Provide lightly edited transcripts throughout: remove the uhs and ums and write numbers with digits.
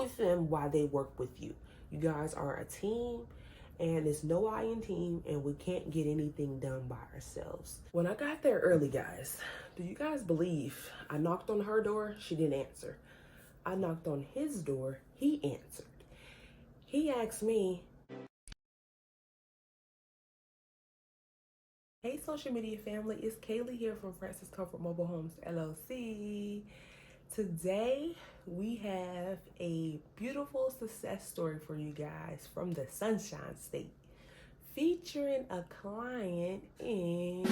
with them while they work with you. You guys are a team, and it's no I in team, and we can't get anything done by ourselves. When I got there early, guys, do you guys believe I knocked on her door? She didn't answer. I knocked on his door. He answered. He asked me, hey, social media family, it's Kaylee here from Francis Comfort Mobile Homes LLC. Today, we have a beautiful success story for you guys from the Sunshine State, featuring a client in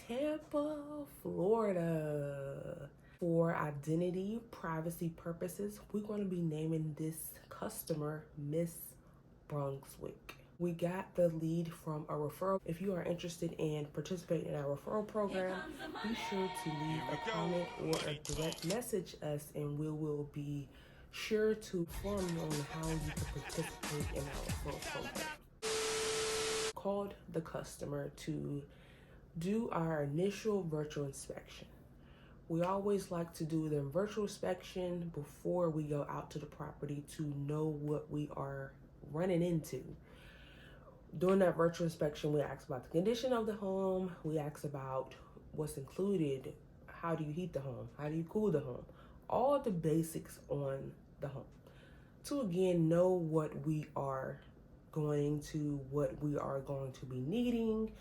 Tampa, Florida. For identity privacy purposes, we're going to be naming this customer Miss Brunswick. We got the lead from a referral. If you are interested in participating in our referral program, be sure to leave a comment or a direct message us, and we will be sure to inform you on how you can participate in our referral program. Called the customer to do our initial virtual inspection. We always like to do the virtual inspection before we go out to the property to know what we are running into. During that virtual inspection, we ask about the condition of the home. We ask about what's included. How do you heat the home? How do you cool the home? All the basics on the home. To again know what we are going to, what we are going to be needing,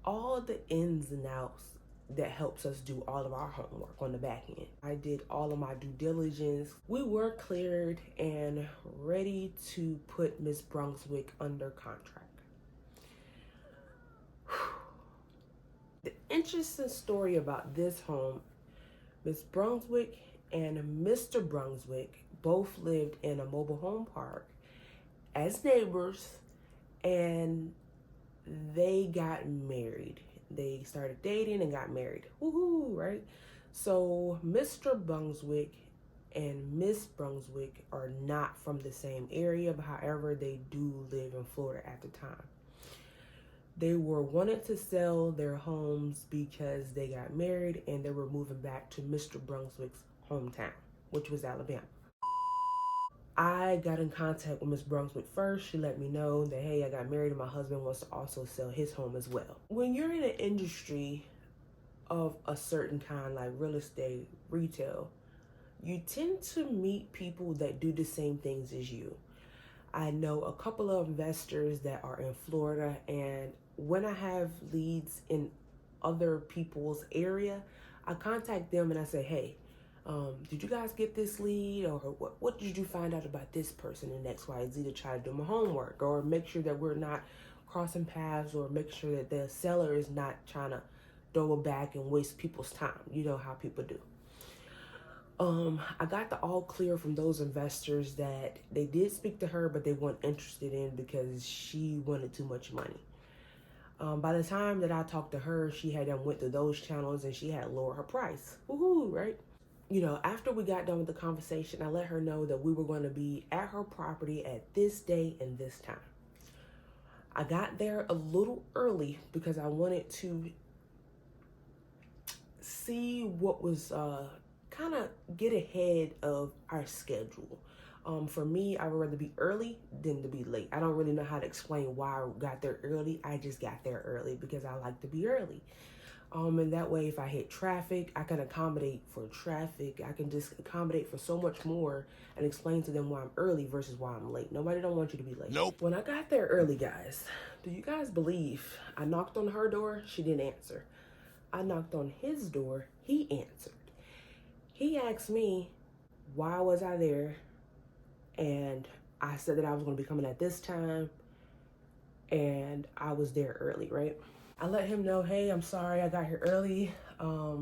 all the ins and outs that helps us do all of our homework on the back end. I did all of my due diligence. We were cleared and ready to put Miss Brunswick under contract. The interesting story about this home, Miss Brunswick and Mr. Brunswick both lived in a mobile home park as neighbors, and they got married. They started dating and got married. Woohoo, right? So Mr. Brunswick and Miss Brunswick are not from the same area, but however, they do live in Florida at the time. They were wanting to sell their homes because they got married and they were moving back to Mr. Brunswick's hometown, which was Alabama. I got in contact with Miss Brunswick first. She let me know that, hey, I got married and my husband wants to also sell his home as well. When you're in an industry of a certain kind, like real estate, retail, you tend to meet people that do the same things as you. I know a couple of investors that are in Florida, and when I have leads in other people's area, I contact them and I say, hey, did you guys get this lead, or what did you find out about this person in XYZ, to try to do my homework or make sure that we're not crossing paths, or make sure that the seller is not trying to double back and waste people's time. You know how people do. I got the all clear from those investors that they did speak to her, but they weren't interested in because she wanted too much money. By the time that I talked to her, she had went through those channels and she had lowered her price. Woohoo, right? You know, after we got done with the conversation, I let her know that we were going to be at her property at this day and this time. I got there a little early because I wanted to see what was kind of get ahead of our schedule. For me, I would rather be early than to be late. I don't really know how to explain why I got there early. I just got there early because I like to be early. And that way, if I hit traffic, I can accommodate for traffic. I can just accommodate for so much more and explain to them why I'm early versus why I'm late. Nobody don't want you to be late. Nope. When I got there early, guys, do you guys believe I knocked on her door? She didn't answer. I knocked on his door. He answered. He asked me, why was I there? And I said that I was going to be coming at this time. And I was there early, right? I let him know, hey, I'm sorry I got here early. Are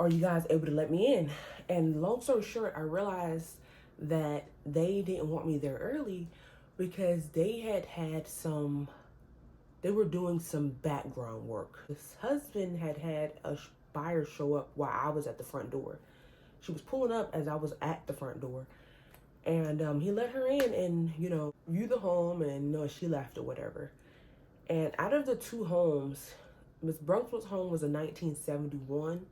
you guys able to let me in? And long story short, I realized that they didn't want me there early because they were doing some background work. His husband had a buyer show up while I was at the front door. She was pulling up as I was at the front door. And he let her in and, view the home, and she left or whatever. And out of the two homes, Miss Brunswick's home was a 1971.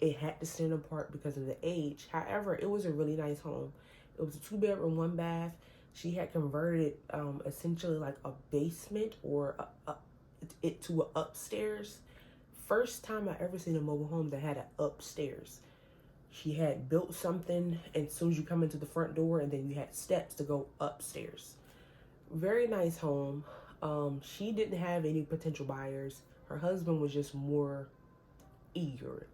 it had to stand apart because of the age. However, it was a really nice home. It was a 2-bedroom, 1-bath. She had converted essentially like a basement or it to an upstairs. First time I ever seen a mobile home that had an upstairs. She had built something, and as soon as you come into the front door, and then you had steps to go upstairs. Very nice home. She didn't have any potential buyers. Her husband was just more eager.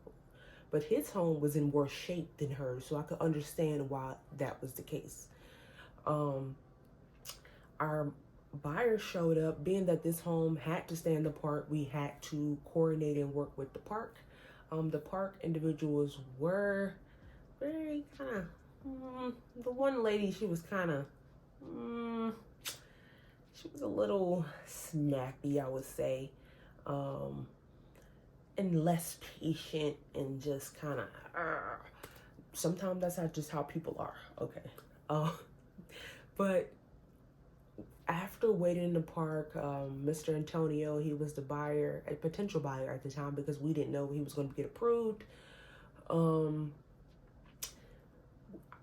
But his home was in worse shape than hers, so I could understand why that was the case. Our buyer showed up. Being that this home had to stand apart, we had to coordinate and work with the park. The park individuals were very kind of, the one lady, she was kind of, she was a little snappy, I would say, and less patient, and just kind of, sometimes that's just how people are, okay. But after waiting in the park, Mr. Antonio, he was the buyer, a potential buyer at the time, because we didn't know he was going to get approved.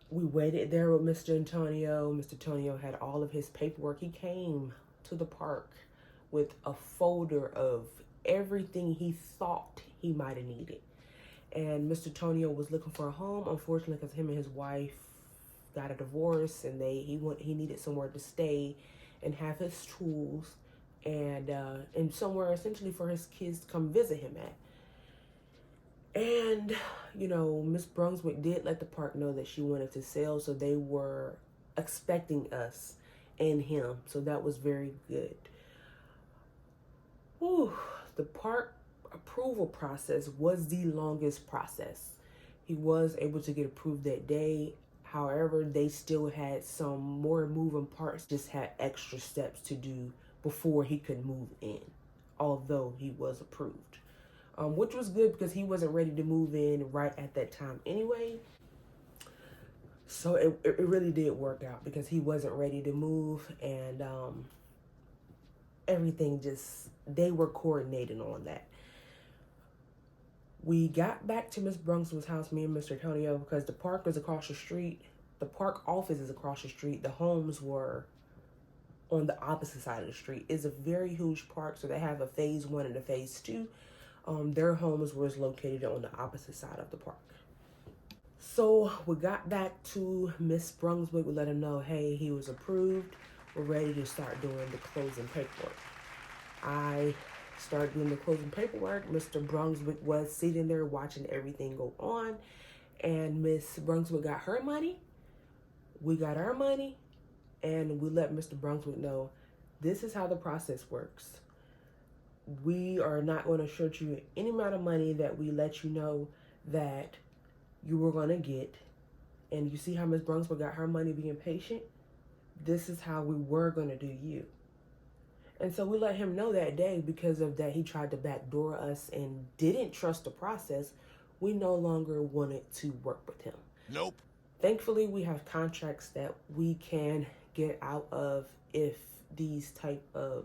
We waited there with Mr. Antonio. Mr. Antonio had all of his paperwork. He came to the park with a folder of everything he thought he might have needed. And Mr. Antonio was looking for a home, unfortunately, because him and his wife got a divorce, and he needed somewhere to stay and have his tools, and somewhere essentially for his kids to come visit him at. And, you know, Miss Brunswick did let the park know that she wanted to sell, so they were expecting us and him. So that was very good. Whew, the park approval process was the longest process. He was able to get approved that day. However, they still had some more moving parts, just had extra steps to do before he could move in, although he was approved. Which was good because he wasn't ready to move in right at that time anyway. So it really did work out because he wasn't ready to move, and everything just, they were coordinating on that. We got back to Miss Brunswick's house, me and Mr. Antonio, because the park was across the street. The park office is across the street. The homes were on the opposite side of the street. It's a very huge park, so they have a phase 1 and a phase 2. Their homes was located on the opposite side of the park. So we got back to Miss Brunswick. We let him know, hey, he was approved. We're ready to start doing the closing paperwork. I started doing the closing paperwork. Mr. Brunswick was sitting there watching everything go on. And Miss Brunswick got her money. We got our money. And we let Mr. Brunswick know, this is how the process works. We are not going to short you any amount of money that we let you know that you were going to get. And you see how Miss Brunswick got her money being patient? This is how we were going to do you. And so we let him know that day. Because of that, he tried to backdoor us and didn't trust the process. We no longer wanted to work with him. Nope. Thankfully, we have contracts that we can get out of if these type of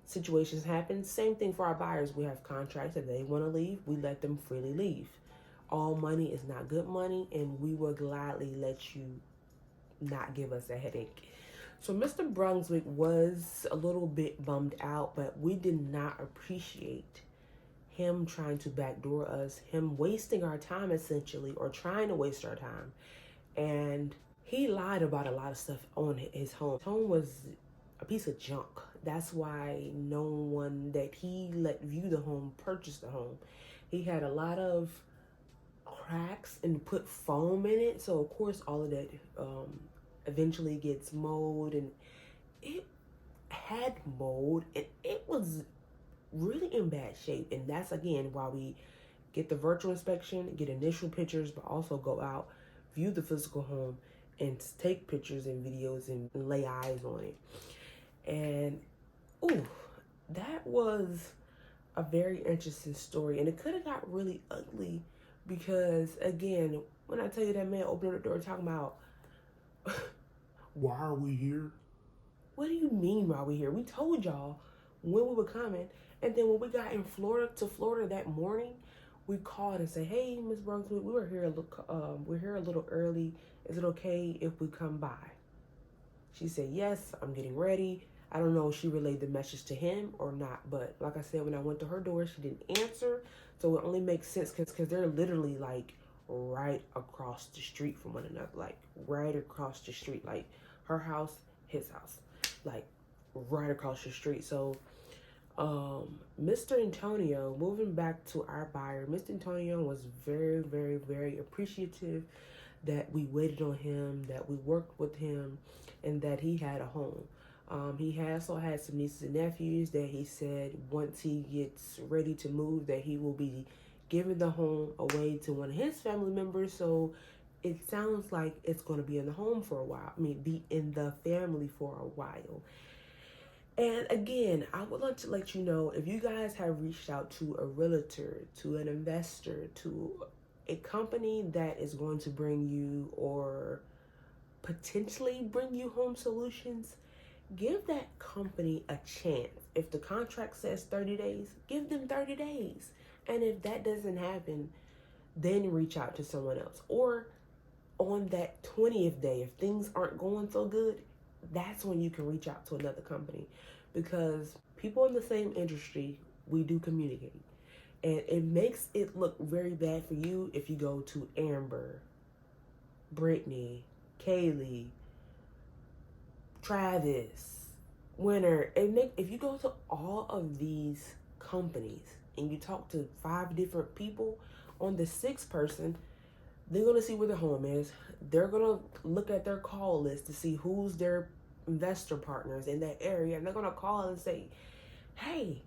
situations happen. Same thing for our buyers. We have contracts. If they want to leave, we let them freely leave. All money is not good money, and we will gladly let you not give us a headache. So Mr. Brunswick was a little bit bummed out, but we did not appreciate him trying to backdoor us, him wasting our time essentially, or trying to waste our time. And he lied about a lot of stuff on his home. His home was a piece of junk. That's why no one that he let view the home purchased the home. He had a lot of cracks and put foam in it. So of course all of that eventually gets mold, and it had mold, and it was really in bad shape. And that's again why we get the virtual inspection, get initial pictures, but also go out, view the physical home, and take pictures and videos and lay eyes on it. And ooh, that was a very interesting story, and it could have got really ugly because again, when I tell you that man opened the door talking about Why are we here? What do you mean why we here? We told y'all when we were coming. And then when we got in Florida that morning, we called and say, hey, Miss Brunswick, we're here a little early. Is it okay if we come by? She said, yes, I'm getting ready. I don't know if she relayed the message to him or not, but like I said, when I went to her door, she didn't answer. So it only makes sense because they're literally like right across the street from one another, like right across the street, like her house, his house, like right across the street. So Mr. Antonio, moving back to our buyer, Mr. Antonio was very, very, very appreciative that we waited on him, that we worked with him, and that he had a home. He also had some nieces and nephews that he said once he gets ready to move that he will be giving the home away to one of his family members. So it sounds like it's going to be in the home for a while. I mean, be in the family for a while. And again, I would like to let you know, if you guys have reached out to a realtor, to an investor, to a company that is going to bring you or potentially bring you home solutions, give that company a chance. If the contract says 30 days, give them 30 days. And if that doesn't happen, then reach out to someone else. Or on that 20th day, if things aren't going so good, that's when you can reach out to another company. Because people in the same industry, we do communicate. And it makes it look very bad for you if you go to Amber, Brittany, Kaylee, Travis, Winter. If you go to all of these companies and you talk to 5 different people, on the 6th person, they're going to see where the home is. They're going to look at their call list to see who's their investor partners in that area. And they're going to call and say, hey,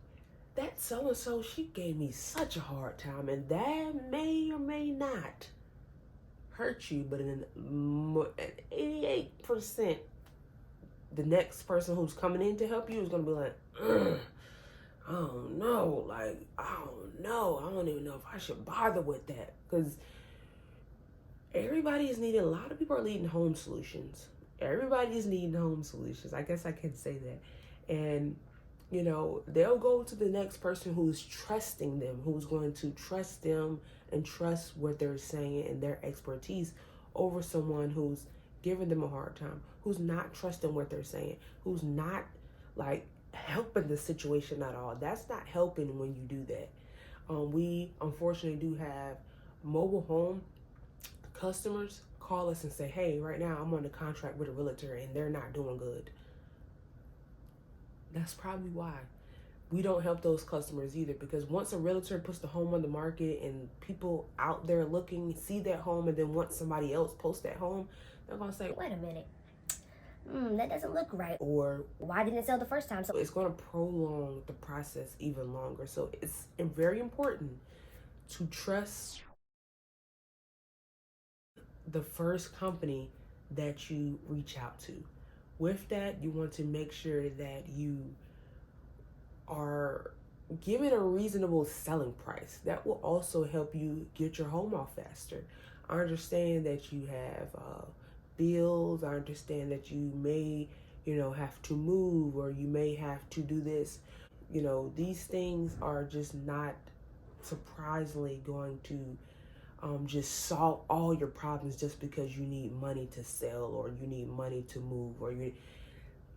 that so-and-so, she gave me such a hard time. And that may or may not hurt you. But in 88%, the next person who's coming in to help you is going to be like, I don't know. Like, I don't know. I don't even know if I should bother with that. Because everybody is needing, a lot of people are needing home solutions. Everybody is needing home solutions. I guess I can say that. And, you know, they'll go to the next person who's trusting them, who's going to trust them and trust what they're saying and their expertise over someone who's giving them a hard time, who's not trusting what they're saying, who's not like helping the situation at all. That's not helping when you do that. We unfortunately do have mobile home customers call us and say, hey, right now I'm on a contract with a realtor and they're not doing good. That's probably why we don't help those customers either, because once a realtor puts the home on the market and people out there looking see that home, and then once somebody else posts that home, they're gonna say, wait a minute, that doesn't look right, or why didn't it sell the first time? So it's going to prolong the process even longer. So it's very important to trust the first company that you reach out to. With that, you want to make sure that you are given a reasonable selling price. That will also help you get your home off faster. I understand that you have bills. I understand that you may, have to move, or you may have to do this. These things are just not surprisingly going to just solve all your problems just because you need money to sell, or you need money to move,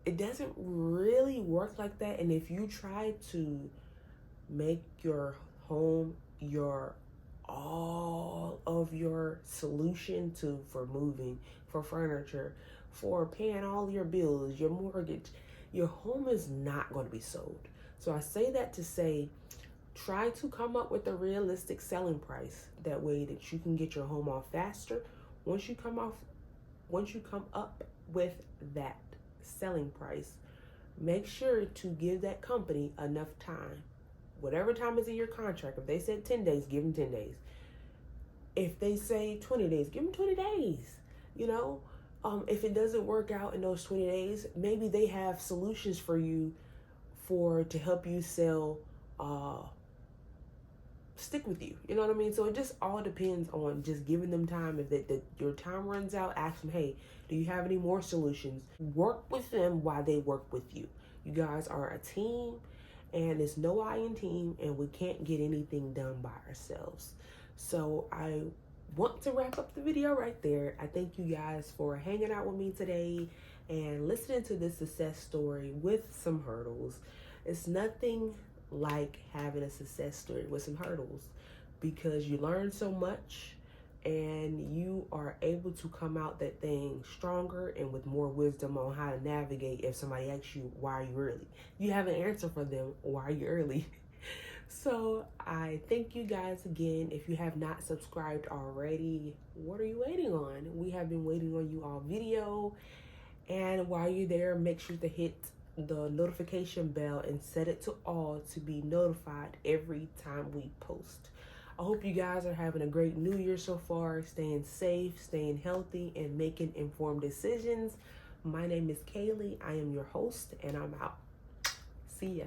it doesn't really work like that. And if you try to make your home all of your solution for moving, for furniture, for paying all your bills, your mortgage, your home is not going to be sold. So I say that to say, try to come up with a realistic selling price. That way that you can get your home off faster. Once you come up with that selling price, make sure to give that company enough time. Whatever time is in your contract. If they said 10 days, give them 10 days. If they say 20 days, give them 20 days. If it doesn't work out in those 20 days, maybe they have solutions for you to help you sell, stick with you. You know what I mean? So it just all depends on just giving them time. If your time runs out, ask them, hey, do you have any more solutions? Work with them while they work with you. You guys are a team, and it's no I in team, and we can't get anything done by ourselves. So I want to wrap up the video right there. I thank you guys for hanging out with me today and listening to this success story with some hurdles. It's nothing like having a success story with some hurdles, because you learn so much and you are able to come out that thing stronger and with more wisdom on how to navigate. If somebody asks you, why are you early? You have an answer for them, why are you early? So I thank you guys again. If you have not subscribed already, what are you waiting on? We have been waiting on you all video. And while you're there, make sure to hit the notification bell and set it to all to be notified every time we post. I hope you guys are having a great new year so far, staying safe, staying healthy, and making informed decisions. My name is Kaylee. I am your host, and I'm out. See ya.